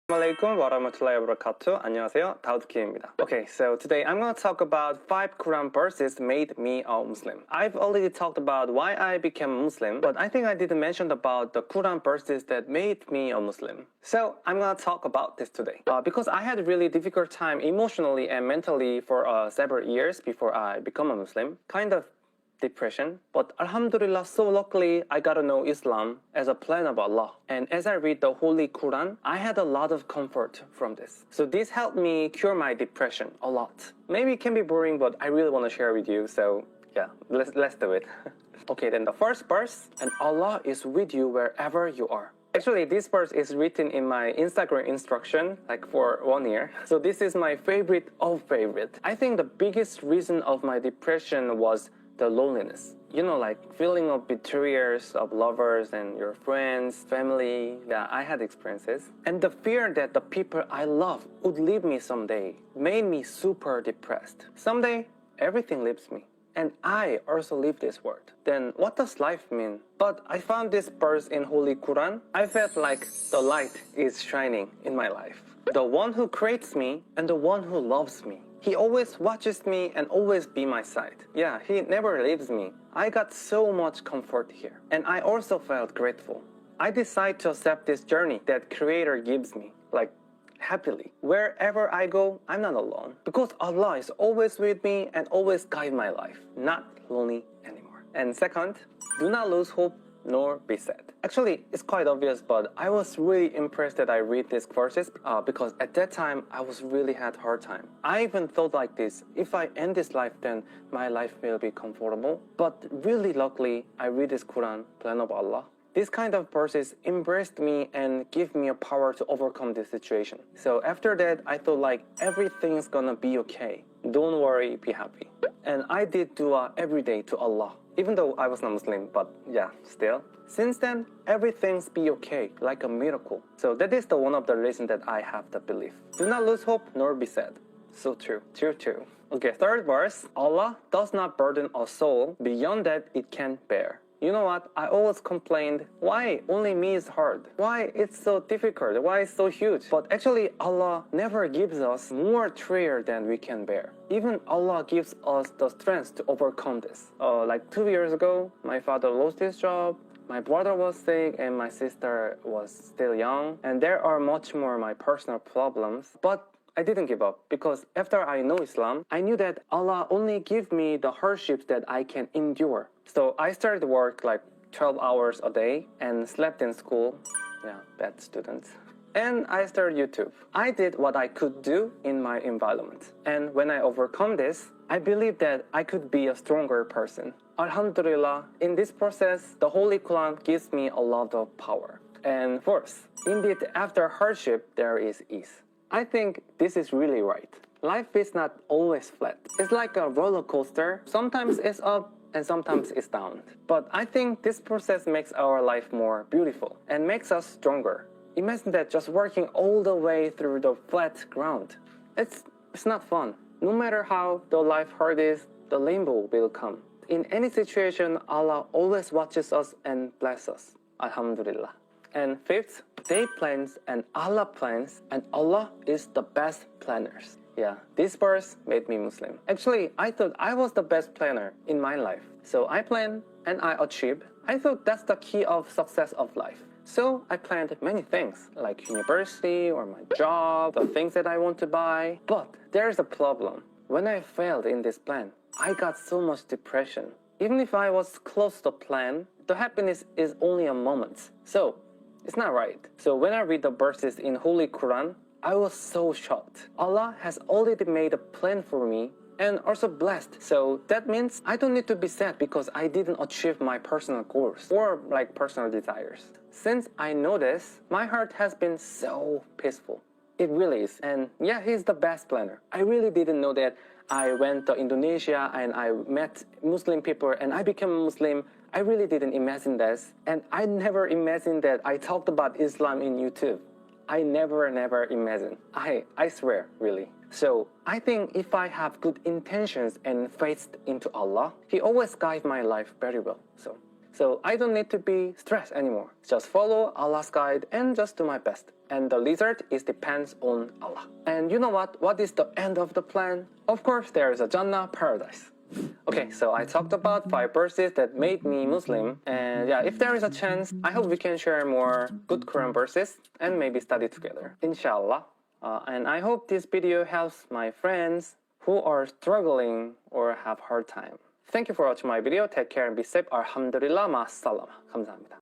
Assalamualaikum warahmatullahi wabarakatuh. 안녕하세요, 다우드 킴입니다. Okay, so today I'm going to talk about 5 Quran verses made me a Muslim. I've already talked about why I became a Muslim, but I think I didn't mention about the Quran verses that made me a Muslim. So I'm going to talk about this today. Because I had a really difficult time emotionally and mentally for several years before I become a Muslim. Kind of depression, but Alhamdulillah, so luckily I got to know Islam as a plan of Allah. And as I read the Holy Quran, I had a lot of comfort from this. So this helped me cure my depression a lot. Maybe it can be boring, but I really want to share with you, so yeah, let's do it. Okay, then the first verse, and Allah is with you wherever you are. Actually, this verse is written in my Instagram instruction, like for 1 year. So this is my favorite of favorite. I think the biggest reason of my depression was the loneliness. You know, like feeling of betrayers of lovers and your friends, family. Yeah, I had experiences. And the fear that the people I love would leave me someday made me super depressed. Someday, everything leaves me. And I also leave this world. Then what does life mean? But I found this verse in Holy Quran. I felt like the light is shining in my life. The one who creates me and the one who loves me. He always watches me and always be my side. Yeah, he never leaves me. I got so much comfort here. And I also felt grateful. I decided to accept this journey that Creator gives me, like happily. Wherever I go, I'm not alone. Because Allah is always with me and always guide my life. Not lonely anymore. And second, do not lose hope nor be sad. Actually, it's quite obvious, but I was really impressed that I read these verses because at that time, I was really had a hard time. I even thought like this, if I end this life, then my life will be comfortable. But really luckily, I read this Quran, plan of Allah. This kind of verses embraced me and give me a power to overcome this situation. So after that, I thought like everything's gonna be okay. Don't worry, be happy. And I did dua every day to Allah. Even though I was not Muslim, but yeah, still. Since then, everything's be okay, like a miracle. So that is the one of the reasons that I have the belief. Do not lose hope nor be sad. So true, true. Okay, third verse. Allah does not burden a soul beyond that it can bear. You know what? I always complained, why only me is hard? Why it's so difficult? Why it's so huge? But actually, Allah never gives us more trial than we can bear. Even Allah gives us the strength to overcome this. Like 2 years ago, my father lost his job, my brother was sick, and my sister was still young. And there are much more my personal problems. But I didn't give up because after I know Islam, I knew that Allah only gives me the hardships that I can endure. So I started work like 12 hours a day and slept in school. Yeah, bad student. And I started YouTube. I did what I could do in my environment. And when I overcome this, I believe that I could be a stronger person. Alhamdulillah, in this process, the Holy Quran gives me a lot of power. And fourth, indeed, after hardship, there is ease. I think this is really right. Life is not always flat. It's like a roller coaster. Sometimes it's up and sometimes it's down. But I think this process makes our life more beautiful and makes us stronger. Imagine that just working all the way through the flat ground. It's not fun. No matter how the life hard is, the rainbow will come. In any situation, Allah always watches us and bless us. Alhamdulillah. And fifth, they plans and Allah plans, and Allah is the best planners. Yeah, this verse made me Muslim. Actually, I thought I was the best planner in my life. So I planned and I achieved. I thought that's the key of success of life. So I planned many things, like university or my job, the things that I want to buy. But there's a problem. When I failed in this plan, I got so much depression. Even if I was close to the plan, the happiness is only a moment. So it's not right. So when I read the verses in Holy Quran, I was so shocked. Allah has already made a plan for me and also blessed. So that means I don't need to be sad because I didn't achieve my personal goals or like personal desires. Since I know this, my heart has been so peaceful. It really is. And yeah, he's the best planner. I really didn't know that I went to Indonesia and I met Muslim people and I became a Muslim. I really didn't imagine this. And I never imagined that I talked about Islam in YouTube. I never imagined. I swear, really. So I think if I have good intentions and faith into Allah, He always guides my life very well. So So I don't need to be stressed anymore. Just follow Allah's guide and just do my best. And the result is depends on Allah. And you know what? What is the end of the plan? Of course, there is a Jannah paradise. Okay, so I talked about 5 verses that made me Muslim. And yeah, if there is a chance, I hope we can share more good Quran verses and maybe study together. Inshallah. And I hope this video helps my friends who are struggling or have hard time. Thank you for watching my video. Take care and be safe. Alhamdulillah. Ma'as-salama. 감사합니다.